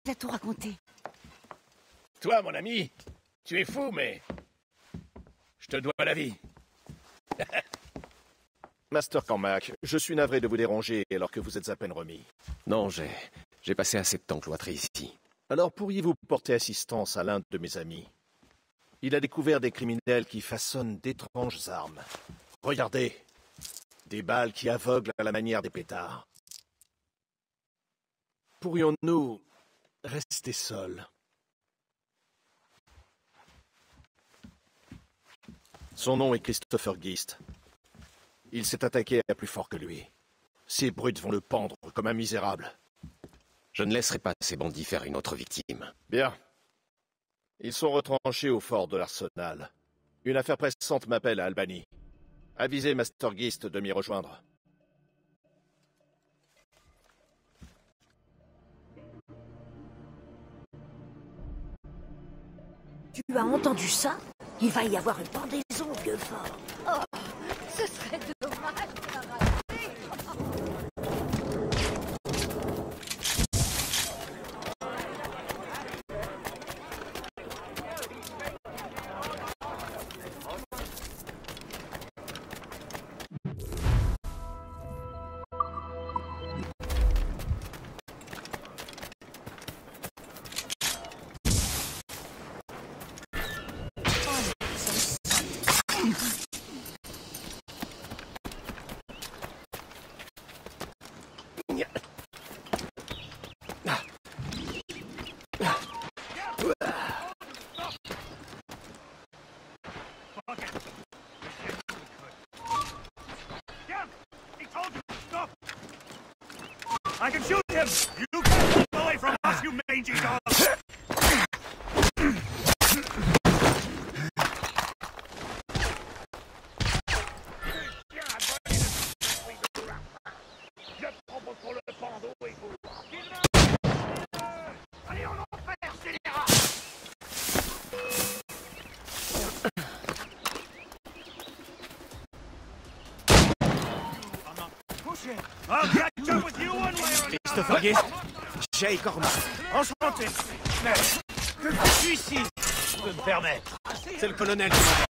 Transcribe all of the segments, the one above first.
à tout raconter. Toi, mon ami, tu es fou, mais... je te dois la vie. Master Cormac, je suis navré de vous déranger alors que vous êtes à peine remis. Non, j'ai passé assez de temps cloîtré ici. Alors pourriez-vous porter assistance à l'un de mes amis? Il a découvert des criminels qui façonnent d'étranges armes. Regardez, des balles qui aveuglent à la manière des pétards. Pourrions-nous rester seuls? Son nom est Christopher Geist. Il s'est attaqué à plus fort que lui. Ces brutes vont le pendre comme un misérable. Je ne laisserai pas ces bandits faire une autre victime. Bien. Ils sont retranchés au fort de l'Arsenal. Une affaire pressante m'appelle à Albany. Avisez Master Geist de m'y rejoindre. Tu as entendu ça? Il va y avoir une pendaison au vieux fort. Oh, ce serait dommage d'arrêter. I can shoot him! You can't keep away from us, you mangy dog! Allez en enfer, scélérat! I'll catch up with you one way or another! Christopher Geist, Jay Cormac, enchanté. Mais que fais-tu ici? Je peux me permettre. C'est le colonel qui m'envoie.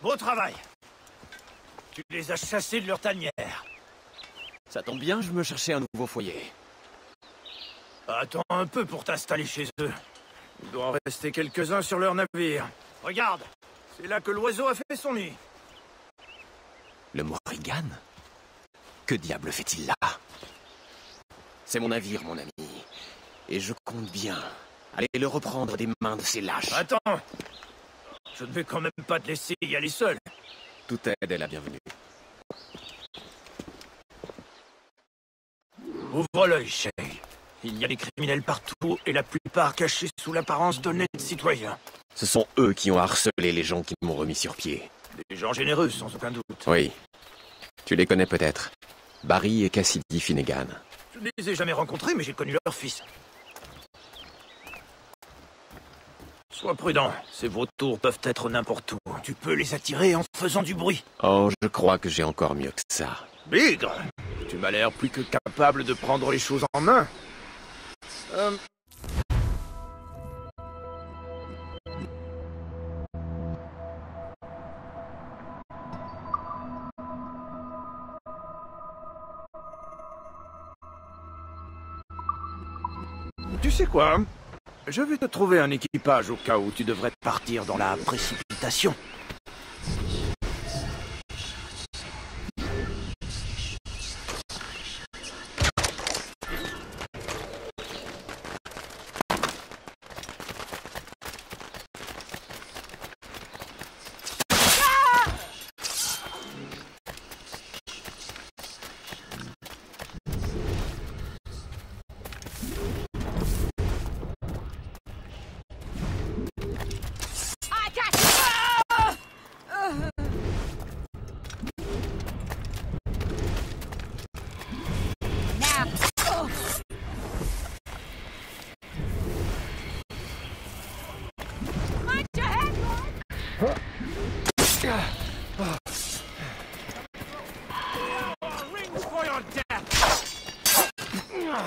Beau travail. Tu les as chassés de leur tanière. Ça tombe bien, je me cherchais un nouveau foyer. Attends un peu pour t'installer chez eux. Il doit en rester quelques-uns sur leur navire. Regarde, c'est là que l'oiseau a fait son nid. Le Morrigan? Que diable fait-il là? C'est mon navire, mon ami. Et je compte bien aller le reprendre des mains de ces lâches. Attends. Je ne vais quand même pas te laisser y aller seul. Toute aide est la bienvenue. Ouvre l'œil, Shay. Il y a des criminels partout et la plupart cachés sous l'apparence d'honnêtes citoyens. Ce sont eux qui ont harcelé les gens qui m'ont remis sur pied. Des gens généreux, sans aucun doute. Oui. Tu les connais peut-être. Barry et Cassidy Finnegan. Je ne les ai jamais rencontrés, mais j'ai connu leur fils. Sois prudent, ces vautours peuvent être n'importe où. Tu peux les attirer en faisant du bruit. Oh, je crois que j'ai encore mieux que ça. Bigre, tu m'as l'air plus que capable de prendre les choses en main. Tu sais quoi? Je vais te trouver un équipage au cas où tu devrais partir dans la précipitation. Now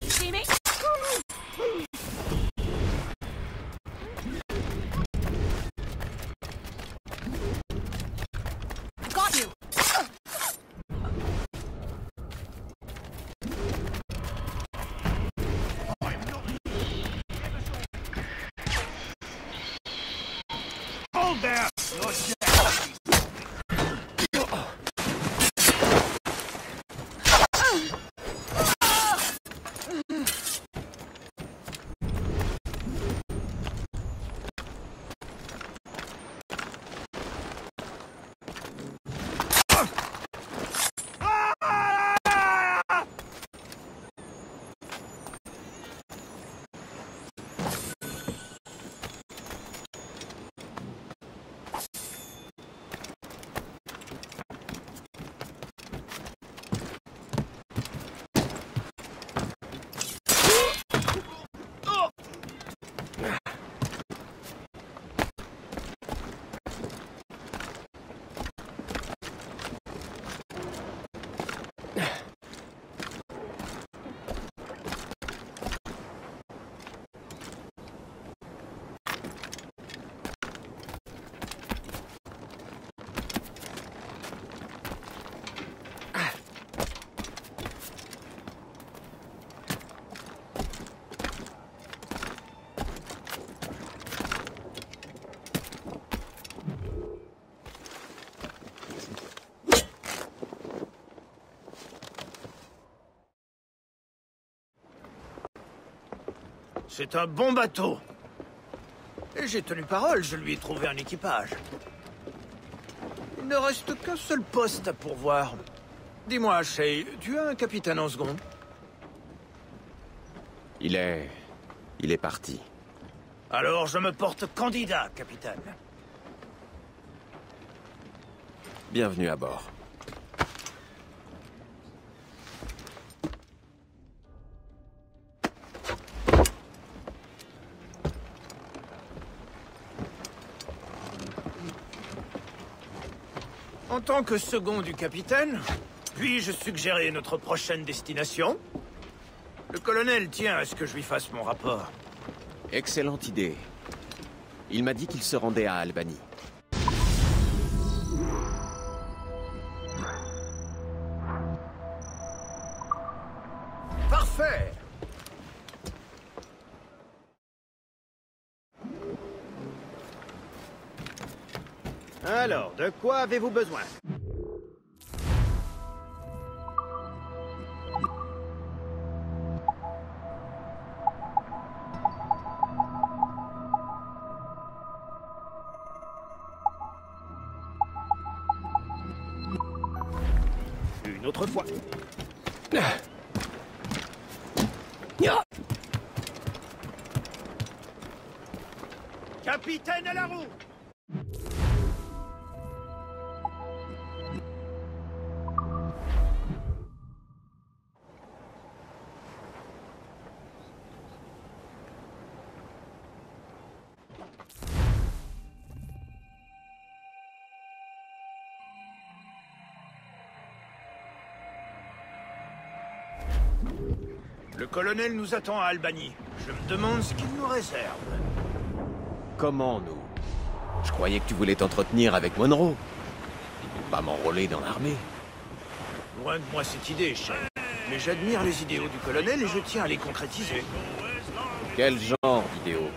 you see me? Got you. Hold there! C'est un bon bateau. Et j'ai tenu parole, je lui ai trouvé un équipage. Il ne reste qu'un seul poste à pourvoir. Dis-moi, Shay, tu as un capitaine en second? Il est parti. Alors je me porte candidat, capitaine. Bienvenue à bord. En tant que second du capitaine, puis-je suggérer notre prochaine destination? Le colonel tient à ce que je lui fasse mon rapport. Excellente idée. Il m'a dit qu'il se rendait à Albany. Parfait! Alors, de quoi avez-vous besoin? Une autre fois. Capitaine à la roue! Le colonel nous attend à Albany. Je me demande ce qu'il nous réserve. Comment nous? Je croyais que tu voulais t'entretenir avec Monroe. Pas m'enrôler dans l'armée. Loin de moi cette idée, chef. Mais j'admire les idéaux du colonel et je tiens à les concrétiser. Quel genre d'idéaux?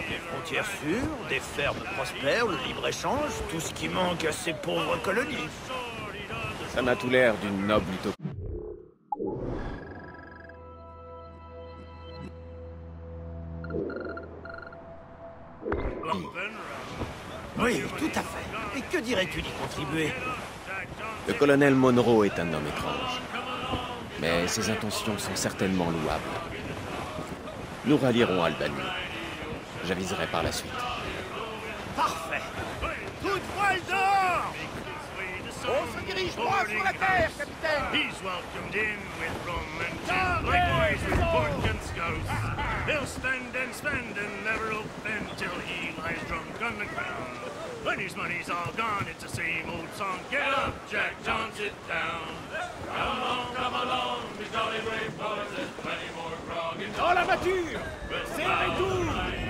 Des frontières sûres, des fermes prospères, le libre-échange, tout ce qui manque à ces pauvres colonies. Ça m'a tout l'air d'une noble utopie. Oui, tout à fait. Et que dirais-tu d'y contribuer? Le colonel Monroe est un homme étrange. Mais ses intentions sont certainement louables. Nous rallierons Albany. J'aviserai par la suite. Parfait. Toute voile dehors! dirige droit sur la terre, capitaine! He's welcomed in with rum and gin, likewise with pork and scouts. He'll spend and spend and never offend till he lies drunk on the ground. When his money's all gone, it's the same old song. Get up, Jack John, sit down. Come along, me jolly brave boys, there's plenty more grog in Dans la voiture! Serrez tout!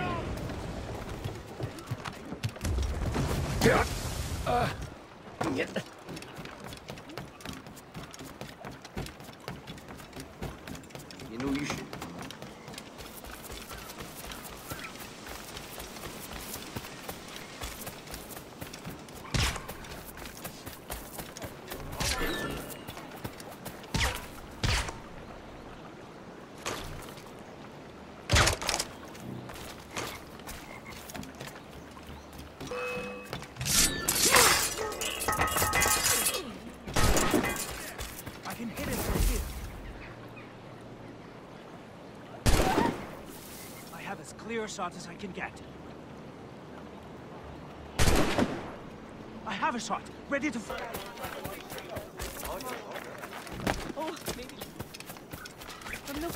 As clear a shot as I can get. I have a shot, ready to fire. Oh, maybe. Oh, no.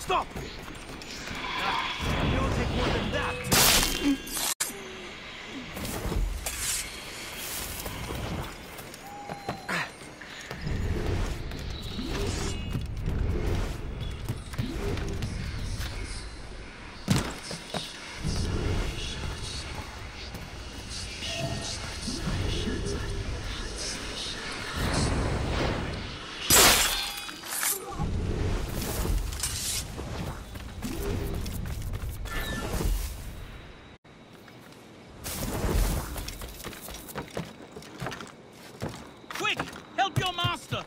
Stop! It'll take more than that. Quick! Help your master!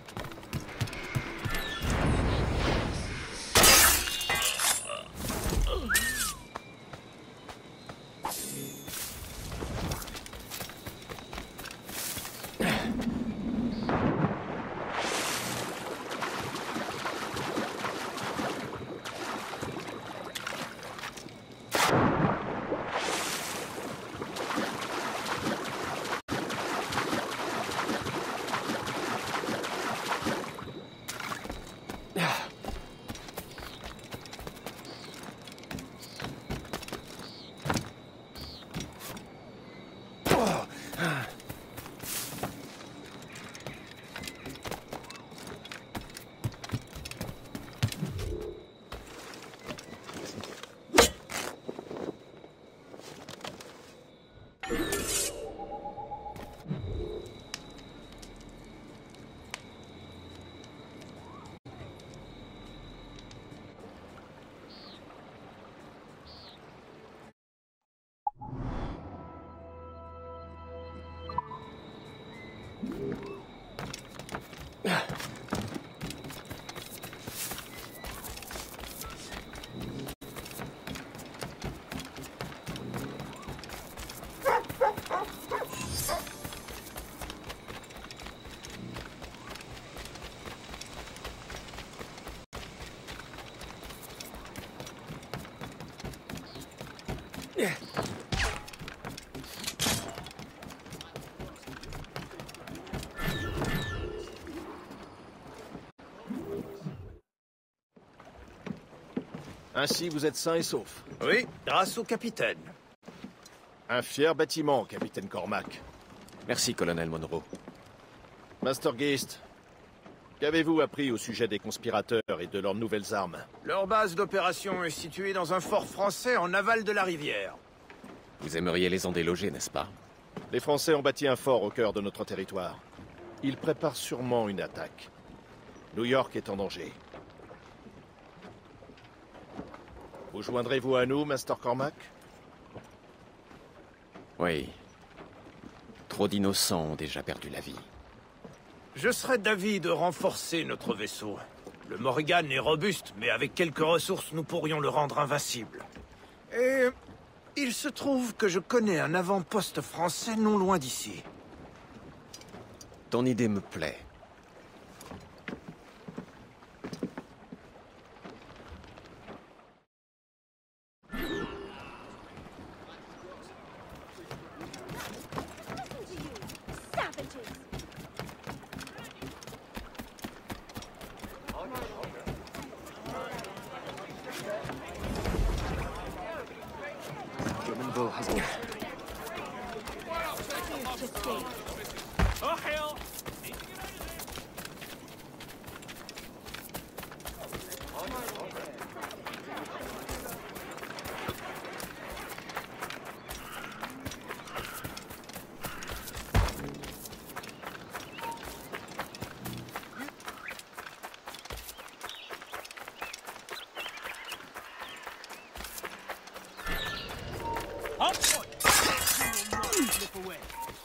Ainsi, vous êtes sain et sauf. Oui, grâce au capitaine. Un fier bâtiment, capitaine Cormac. Merci, colonel Monroe. Master Geist, qu'avez-vous appris au sujet des conspirateurs et de leurs nouvelles armes? Leur base d'opération est située dans un fort français en aval de la rivière. Vous aimeriez les en déloger, n'est-ce pas? Les Français ont bâti un fort au cœur de notre territoire. Ils préparent sûrement une attaque. New York est en danger. Vous joindrez-vous à nous, Master Cormac? Oui. Trop d'innocents ont déjà perdu la vie. Je serais d'avis de renforcer notre vaisseau. Le Morrigan est robuste, mais avec quelques ressources, nous pourrions le rendre invincible. Et il se trouve que je connais un avant-poste français non loin d'ici. Ton idée me plaît. Oh, hell!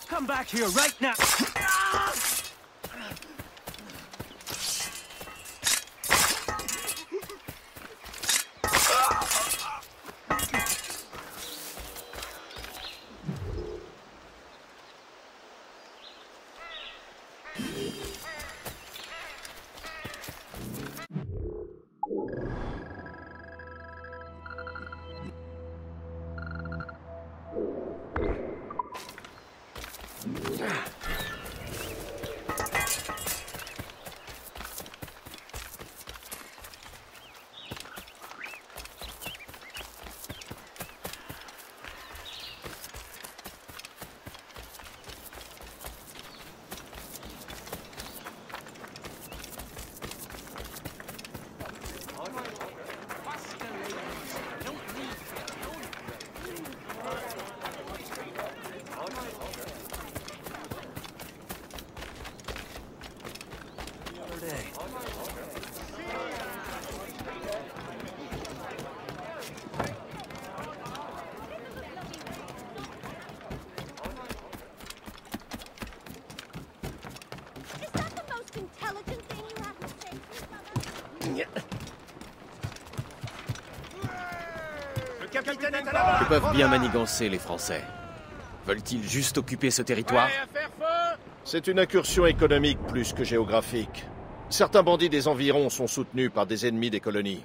Come back here right now! Le capitaine est à la Ils peuvent bien manigancer, les Français. Veulent-ils juste occuper ce territoire? C'est une incursion économique plus que géographique. Certains bandits des environs sont soutenus par des ennemis des colonies.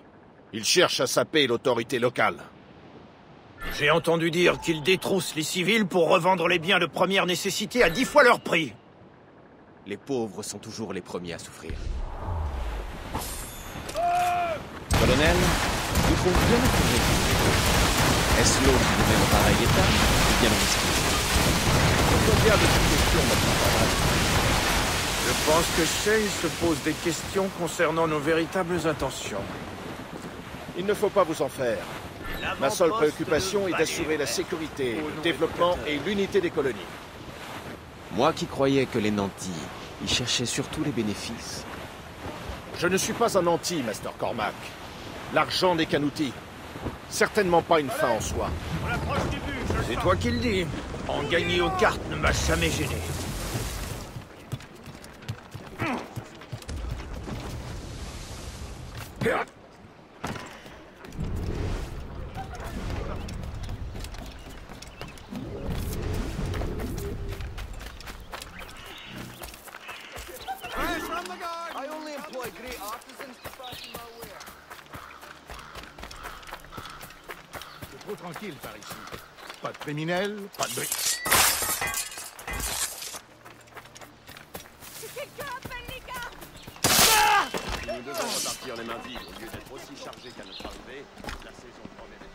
Ils cherchent à saper l'autorité locale. J'ai entendu dire qu'ils détroussent les civils pour revendre les biens de première nécessité à 10 fois leur prix. Les pauvres sont toujours les premiers à souffrir. Colonel, il faut bien que est-ce l'eau qui vous met en pareil état ou bien le whisky? Pourquoi diable cette question, maintenant? Je pense que Shay se pose des questions concernant nos véritables intentions. Il ne faut pas vous en faire. Ma seule préoccupation est d'assurer la sécurité, le développement et l'unité des colonies. Moi qui croyais que les nantis, ils cherchaient surtout les bénéfices. Je ne suis pas un anti, Master Cormac. L'argent n'est qu'un outil. Certainement pas une fin en soi. C'est toi qui le dis. En gagner aux cartes ne m'a jamais gêné. C'est trop tranquille par ici. Pas de criminels, pas de briques. Nous devons repartir les mains vides au lieu d'être aussi chargés qu'à notre arrivée. La saison promet d'être...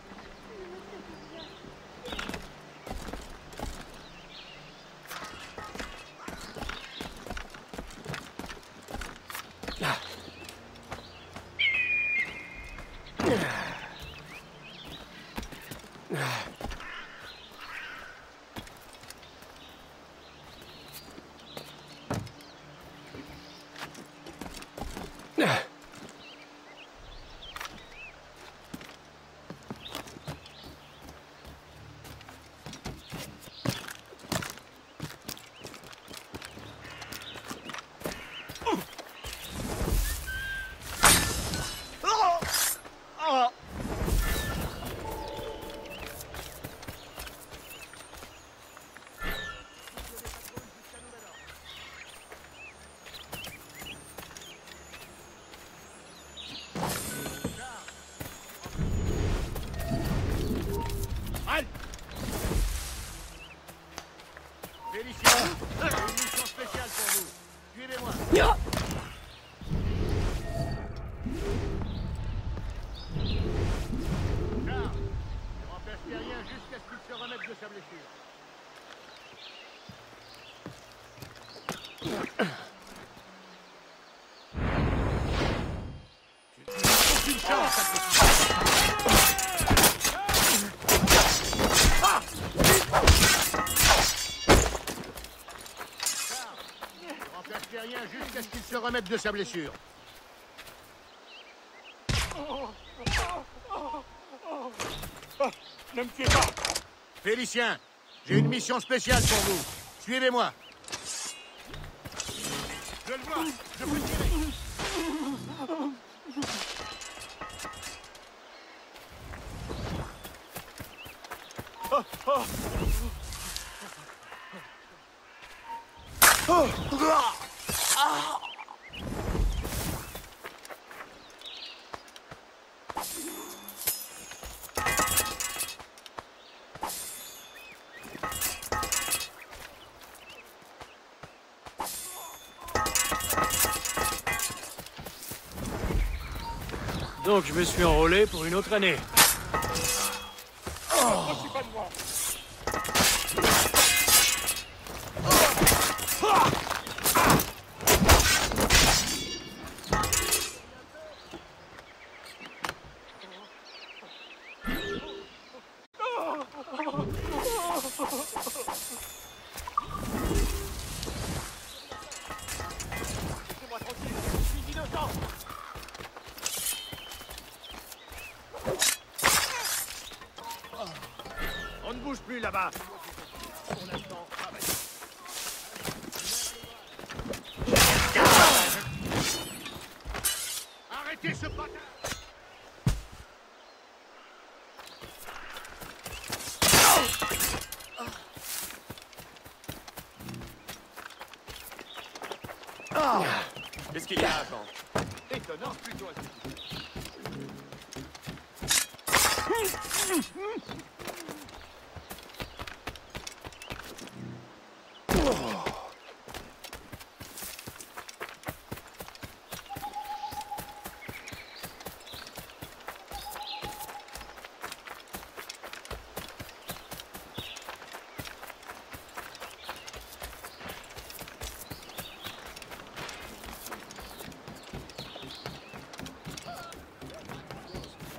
Jusqu'à ce qu'il se remette de sa blessure. Ne me tuez pas! Félicien, j'ai une mission spéciale pour vous. Suivez-moi. Je le vois, je peux tirer. Donc je me suis enrôlé pour une autre année. On ne bouge plus là-bas. Arrêtez! Arrêtez ce bâtard! Qu'est-ce qu'il y a, Jean? Étonnant, plutôt.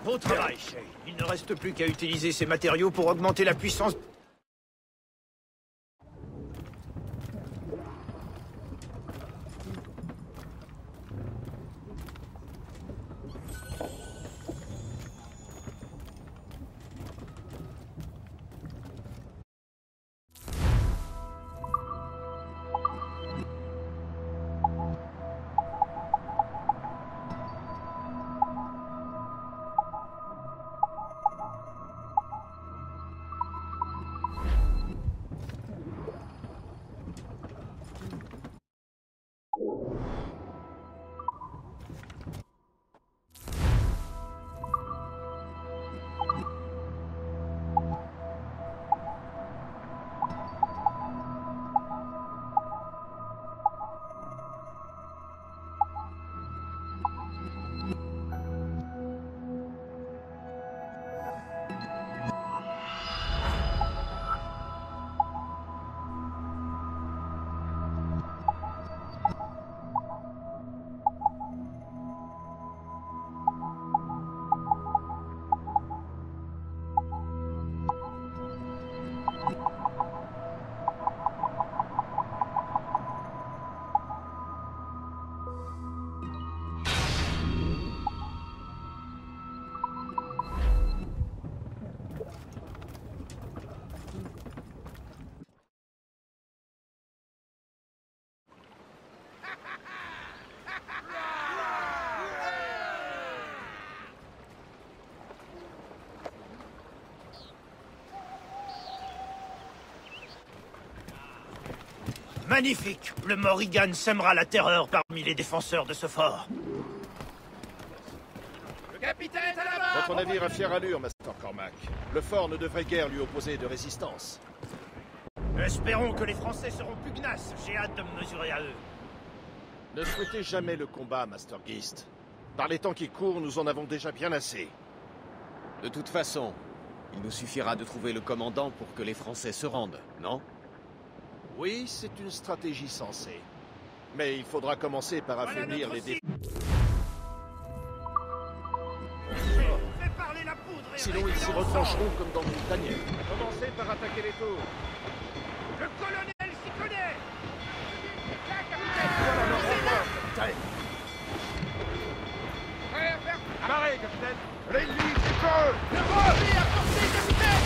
Beau travail, Shay. Il ne reste plus qu'à utiliser ces matériaux pour augmenter la puissance. Magnifique! Le Morrigan sèmera la terreur parmi les défenseurs de ce fort. Le capitaine est à la barre! Votre navire a fière allure, Master Cormac. Le fort ne devrait guère lui opposer de résistance. Espérons que les Français seront pugnaces. J'ai hâte de me mesurer à eux. Ne souhaitez jamais le combat, Master Geist. Par les temps qui courent, nous en avons déjà bien assez. De toute façon, il nous suffira de trouver le commandant pour que les Français se rendent, non? Oui, c'est une stratégie sensée. Mais il faudra commencer par affaiblir les défenses. Fais parler la poudre et Sinon, ils s'y retrancheront comme dans une tanière. Commencez par attaquer les tours. Le colonel s'y connaît! Amarrez, capitaine. L'ennemi, c'est feu! Le roi! À portée, capitaine!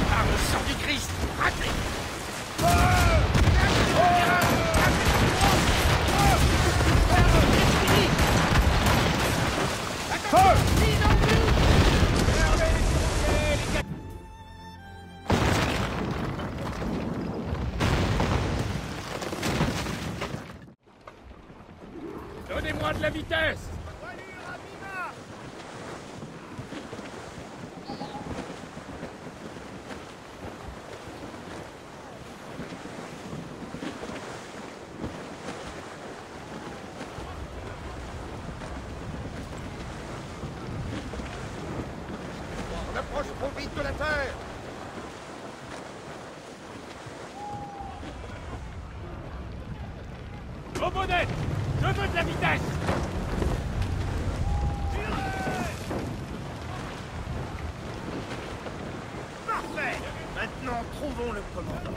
Par le sang du Christ! Raté! Donnez-moi de la vitesse! On approche trop vite de la terre! Robonnet! Je veux de la vitesse! Parfait! Maintenant, trouvons le commandant.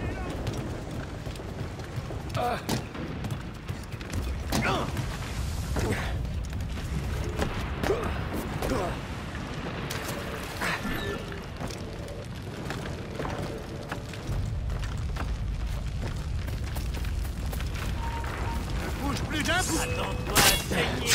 Bouge plus d'un bout. Attends-toi à saigner.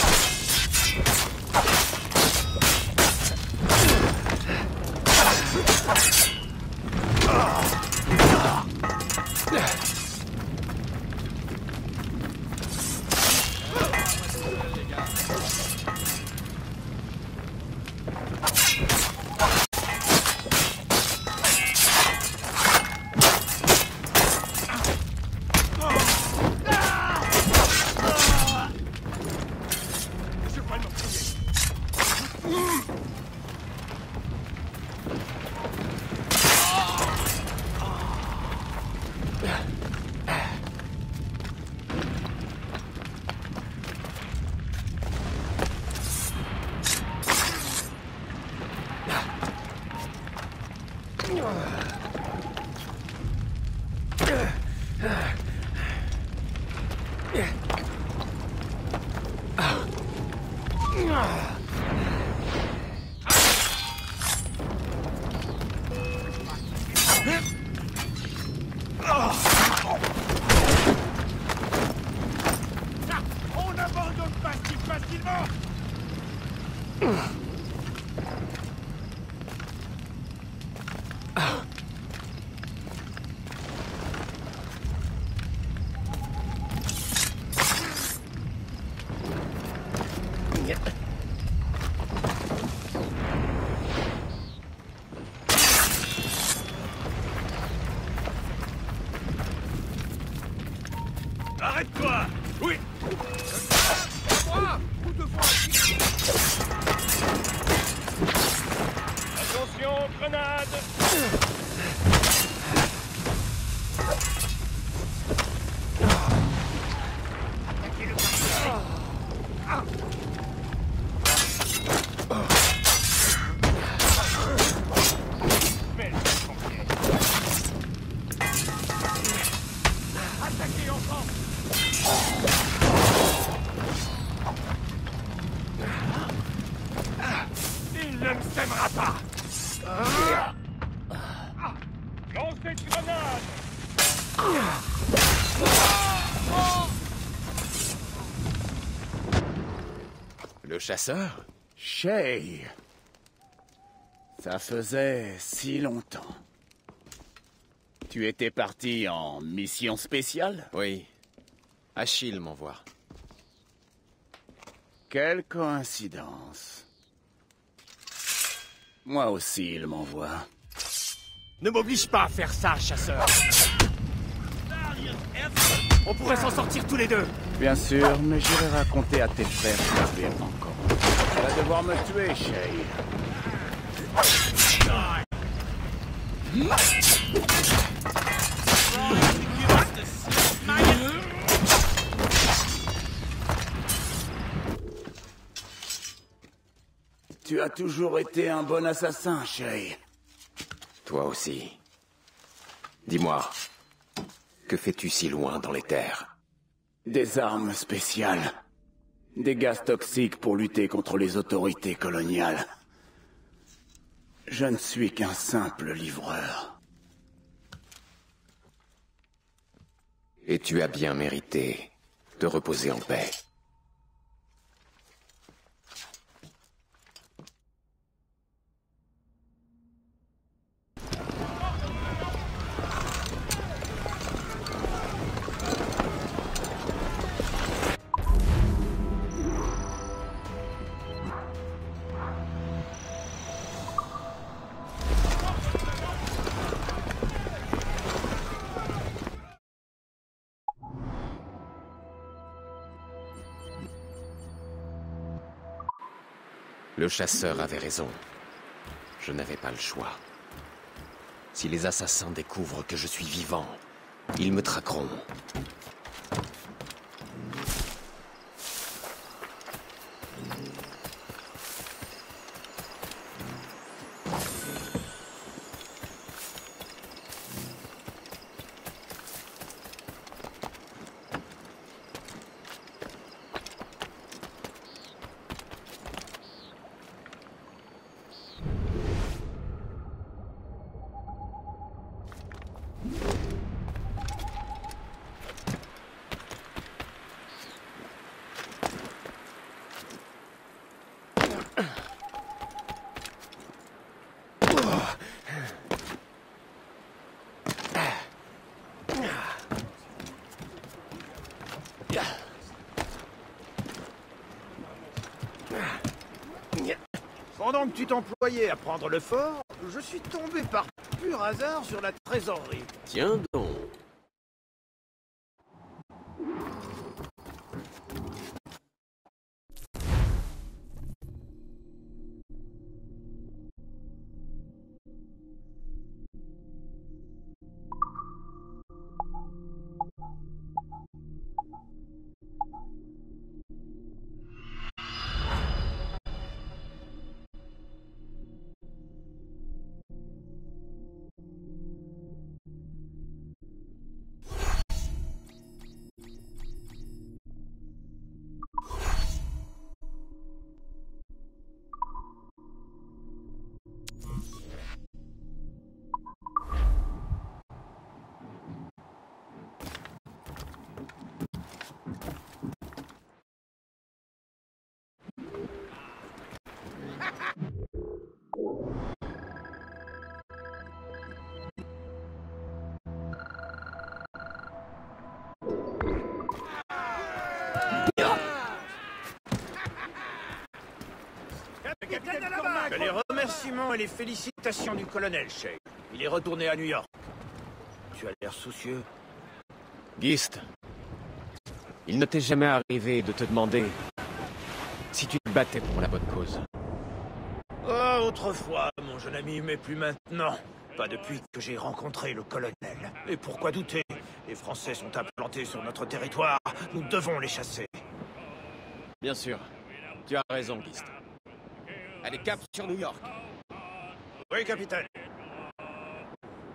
On n'abandonne pas si facilement. Arrête-toi! Oui! Moi! Vous devez... Attention, grenade! Attaquez le Belle pompier! Attaquez enfant! Il ne me sèmera pas! Lancez une grenade! Le chasseur? Shay. Ça faisait si longtemps. Tu étais parti en mission spéciale? Oui. Achille m'envoie. Quelle coïncidence. Moi aussi, il m'envoie. Ne m'oblige pas à faire ça, chasseur. On pourrait s'en sortir tous les deux. Bien sûr, mais j'irai raconter à tes frères que tu es encore. Tu vas devoir me tuer, Shay. Tu as toujours été un bon assassin, Shay. Toi aussi. Dis-moi, que fais-tu si loin dans les terres? Des armes spéciales. Des gaz toxiques pour lutter contre les autorités coloniales. Je ne suis qu'un simple livreur. Et tu as bien mérité de reposer en paix. Le chasseur avait raison. Je n'avais pas le choix. Si les assassins découvrent que je suis vivant, ils me traqueront. Pendant que tu t'employais à prendre le fort, je suis tombé par pur hasard sur la trésorerie. Tiens donc. Que les remerciements et les félicitations du colonel, Shay. Il est retourné à New York. Tu as l'air soucieux. Gist, il ne t'est jamais arrivé de te demander si tu te battais pour la bonne cause. Oh, autrefois, mon jeune ami, mais plus maintenant. Pas depuis que j'ai rencontré le colonel. Et pourquoi douter? Les Français sont implantés sur notre territoire. Nous devons les chasser. Bien sûr, tu as raison, Gist. Allez, cap sur New York. Oui, capitaine.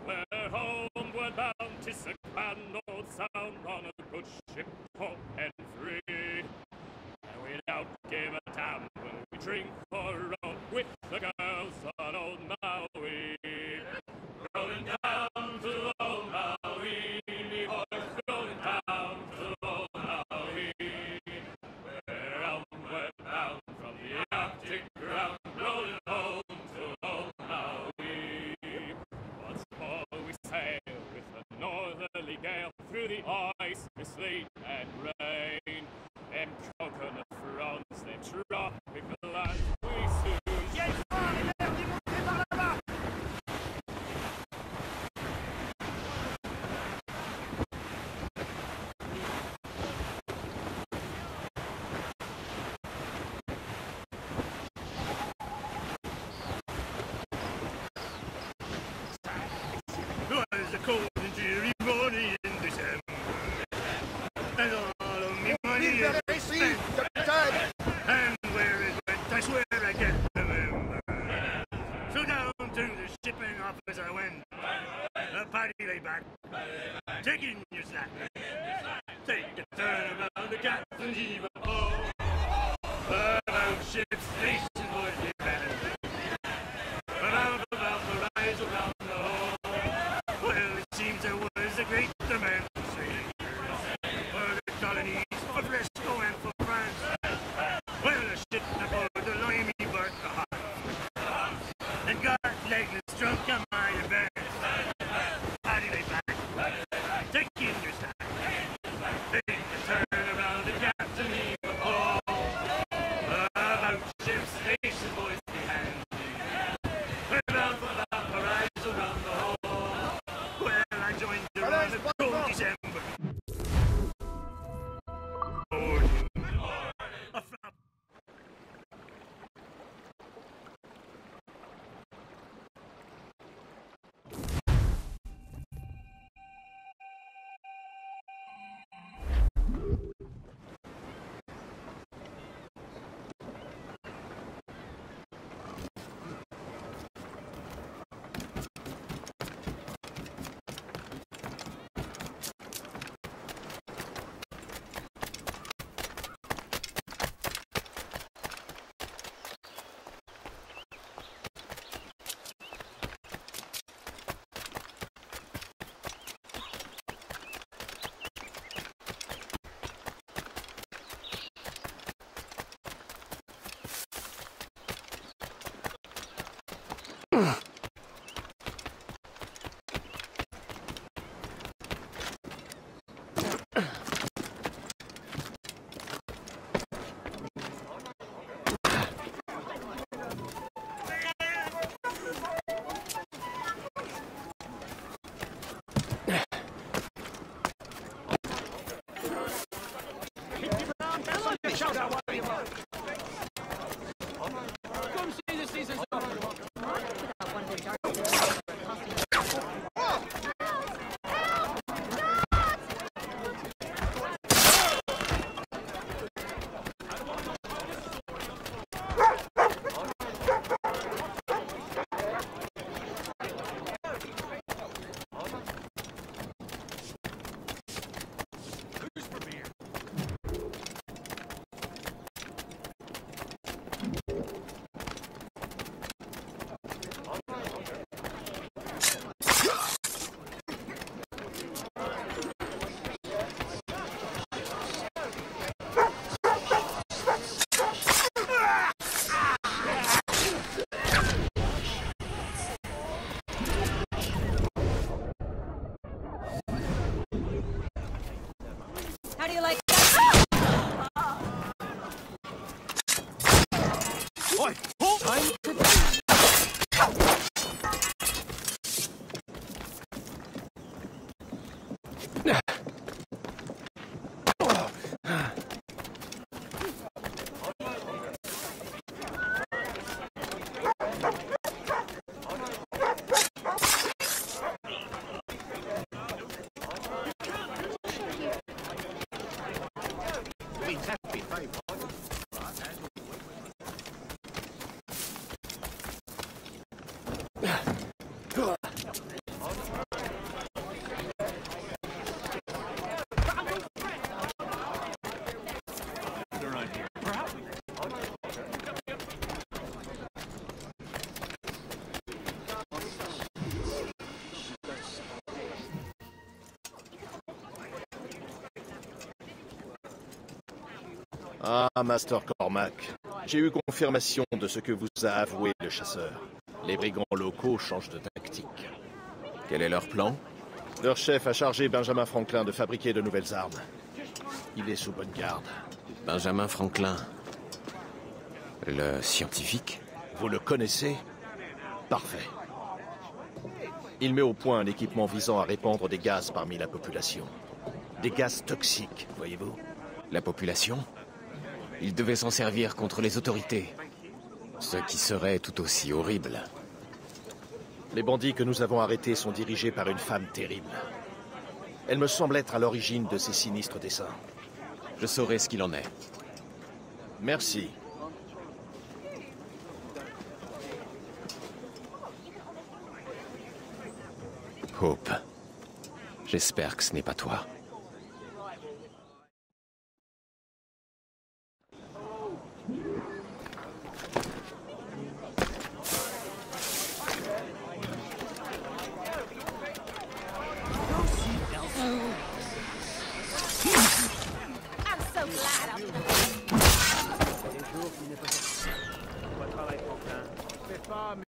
We're homeward bound, 'tis a grand old sound on a good ship, home and free. And we don't give a damn when we drink or roll with the girls on old Maui. Rolling down to old Maui, me boys, rolling down to old Maui. We're homeward bound from the Arctic ground, rolling home to old Maui. Once more we sail with a northerly gale through the ice, sleet and rain. And coconut fronds, them tropical lands we soon. It was a cold and dreary morning in December, and all of me money is spent. And where it went, I swear I can't remember. So down to the shipping office I went. The party lay back, taking your snack. Take a turn around the captain, heave a ho. About ship's station, boys, they better. About the rise around the hole. Well, it seems there was a great demand for sailors for the colonies, for Frisco and for France. Well, the ship aboard the Loyalty berthed the heart, and got legless drunk on my advance. Howdy lay back, take in your stack. Take a turn around the captain, he How do you like that? Ah, Master Cormac, j'ai eu confirmation de ce que vous a avoué le chasseur. Les brigands locaux changent de tactique. Quel est leur plan? Leur chef a chargé Benjamin Franklin de fabriquer de nouvelles armes. Il est sous bonne garde. Benjamin Franklin. Le scientifique? Vous le connaissez? Parfait. Il met au point un équipement visant à répandre des gaz parmi la population. Des gaz toxiques, voyez-vous. La population? Il devait s'en servir contre les autorités. Ce qui serait tout aussi horrible. Les bandits que nous avons arrêtés sont dirigés par une femme terrible. Elle me semble être à l'origine de ces sinistres desseins. Je saurai ce qu'il en est. Merci. Hope. J'espère que ce n'est pas toi.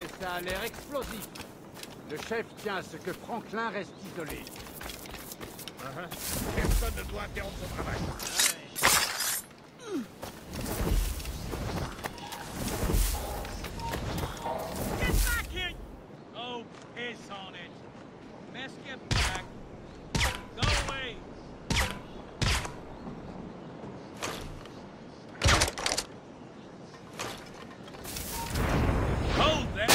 Mais ça a l'air explosif. Le chef tient à ce que Franklin reste isolé. Personne ne doit interrompre son travail. Get back here! Oh, piss on it. Let's get back. Go away. Hold that.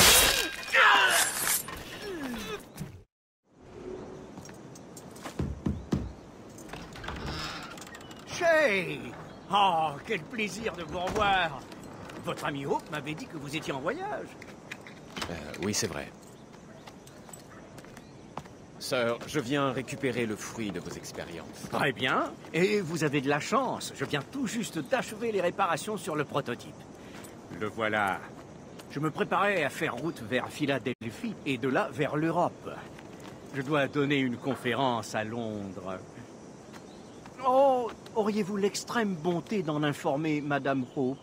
Shay! Oh, quel plaisir de vous revoir! Votre ami Hope m'avait dit que vous étiez en voyage. Oui, c'est vrai. Sir, je viens récupérer le fruit de vos expériences. Très bien. Et vous avez de la chance. Je viens tout juste d'achever les réparations sur le prototype. Le voilà. Je me préparais à faire route vers Philadelphie et de là vers l'Europe. Je dois donner une conférence à Londres. Oh, auriez-vous l'extrême bonté d'en informer Madame Hope?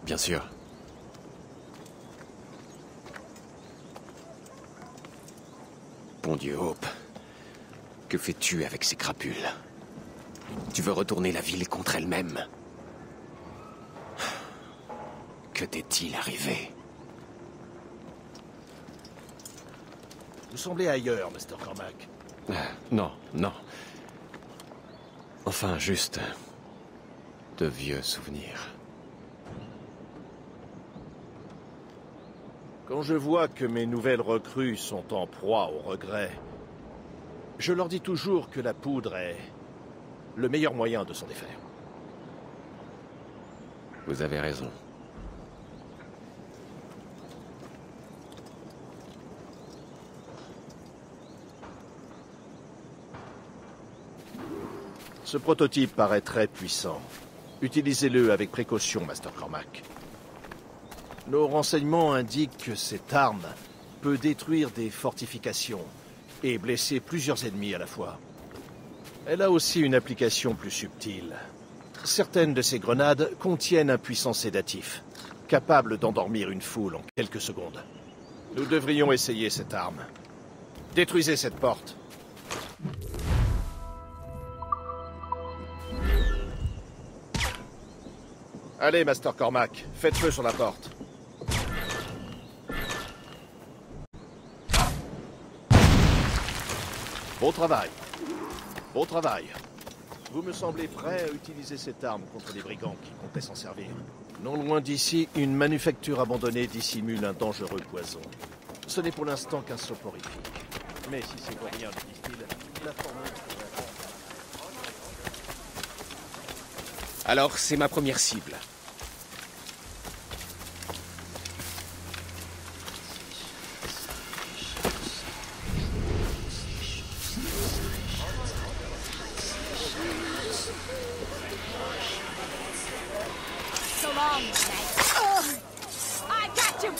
Bien sûr. Bon Dieu, Hope. Que fais-tu avec ces crapules? Tu veux retourner la ville contre elle-même? Que t'est-il arrivé? Vous semblez ailleurs, Master Cormac. Non, non. Enfin, juste... de vieux souvenirs. Quand je vois que mes nouvelles recrues sont en proie au regret, je leur dis toujours que la poudre est le meilleur moyen de s'en défaire. Vous avez raison. Ce prototype paraît très puissant. Utilisez-le avec précaution, Master Cormac. Nos renseignements indiquent que cette arme peut détruire des fortifications et blesser plusieurs ennemis à la fois. Elle a aussi une application plus subtile. Certaines de ces grenades contiennent un puissant sédatif, capable d'endormir une foule en quelques secondes. Nous devrions essayer cette arme. Détruisez cette porte. Allez, Master Cormac, faites feu sur la porte. Bon travail. Bon travail. Vous me semblez prêt à utiliser cette arme contre les brigands qui comptaient s'en servir. Non loin d'ici, une manufacture abandonnée dissimule un dangereux poison. Ce n'est pour l'instant qu'un soporifique. Mais si ces vauriens le distillent, la formule pourrait... Alors, c'est ma première cible. So long, Meg. I got you!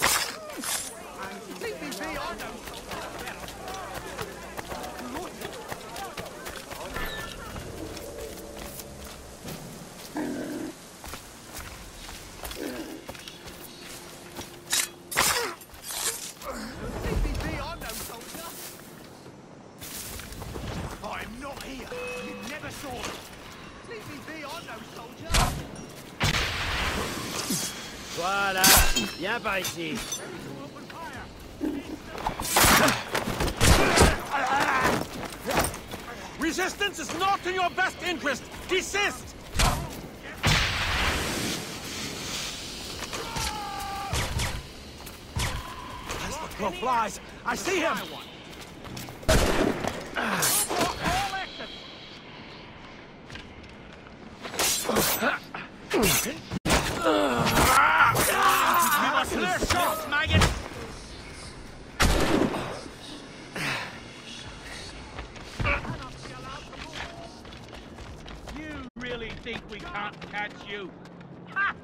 I'm not here. You never saw me. Leave me be, I'm no soldier. Voilà. Viens par ici. Resistance is not in your best interest. Desist! As the crow flies, I see him! Clear shots, maggot! You really think we can't catch you? Ha!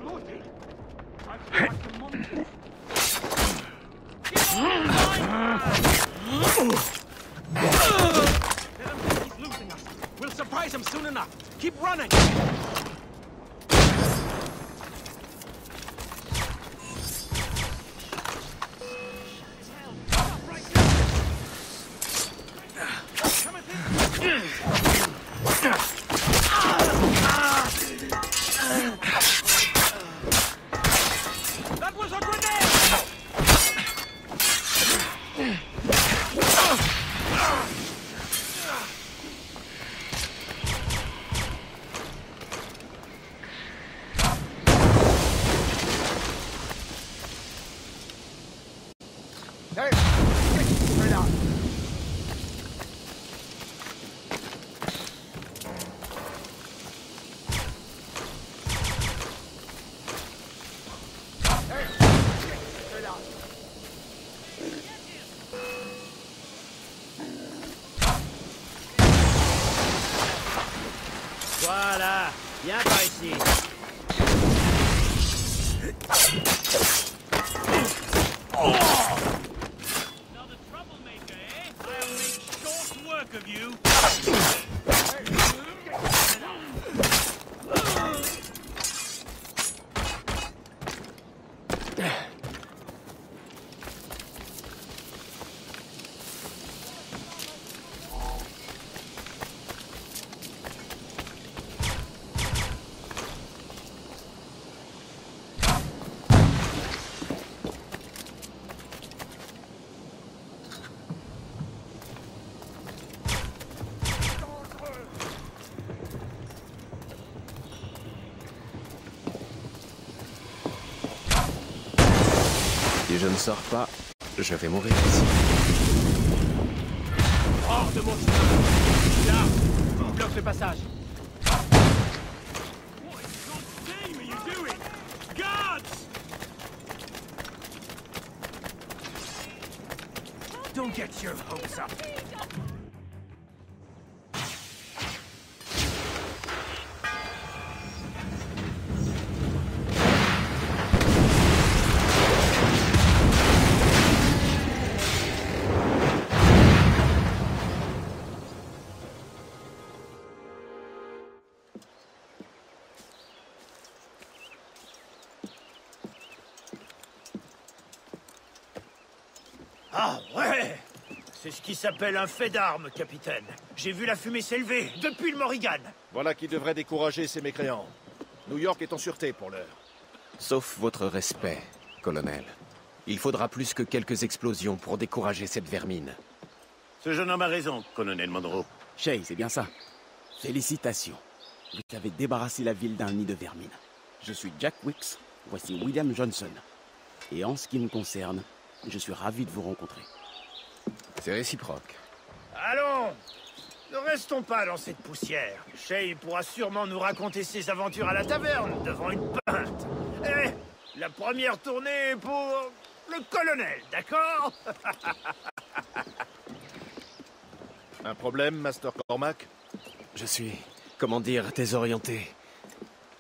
Lordy, I feel like a monster. He's losing us. We'll surprise him soon enough. Keep running. That was a grenade! Hey! Straight out! Voilà. Viens par ici. Another troublemaker, eh? I'll make short work of you. Si je ne sors pas, je vais mourir ici. Hors de mon chemin! Là! On bloque le passage! What in God's name are you doing? Guards! Don't get your hopes up! Ah ouais! C'est ce qui s'appelle un fait d'armes, capitaine. J'ai vu la fumée s'élever depuis le Morrigan. Voilà qui devrait décourager ces mécréants. New York est en sûreté pour l'heure. Sauf votre respect, colonel. Il faudra plus que quelques explosions pour décourager cette vermine. Ce jeune homme a raison, colonel Monroe. Shay, c'est bien ça. Félicitations. Vous avez débarrassé la ville d'un nid de vermine. Je suis Jack Wicks, voici William Johnson. Et en ce qui me concerne, je suis ravi de vous rencontrer. C'est réciproque. Allons! Ne restons pas dans cette poussière. Shay pourra sûrement nous raconter ses aventures à la taverne, devant une pinte. Eh, la première tournée est pour le colonel, d'accord? Un problème, Master Cormac? Je suis, comment dire, désorienté.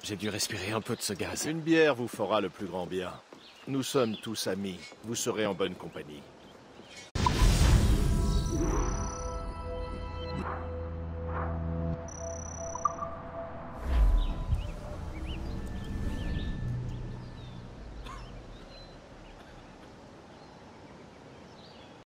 J'ai dû respirer un peu de ce gaz. Une bière vous fera le plus grand bien. Nous sommes tous amis. Vous serez en bonne compagnie.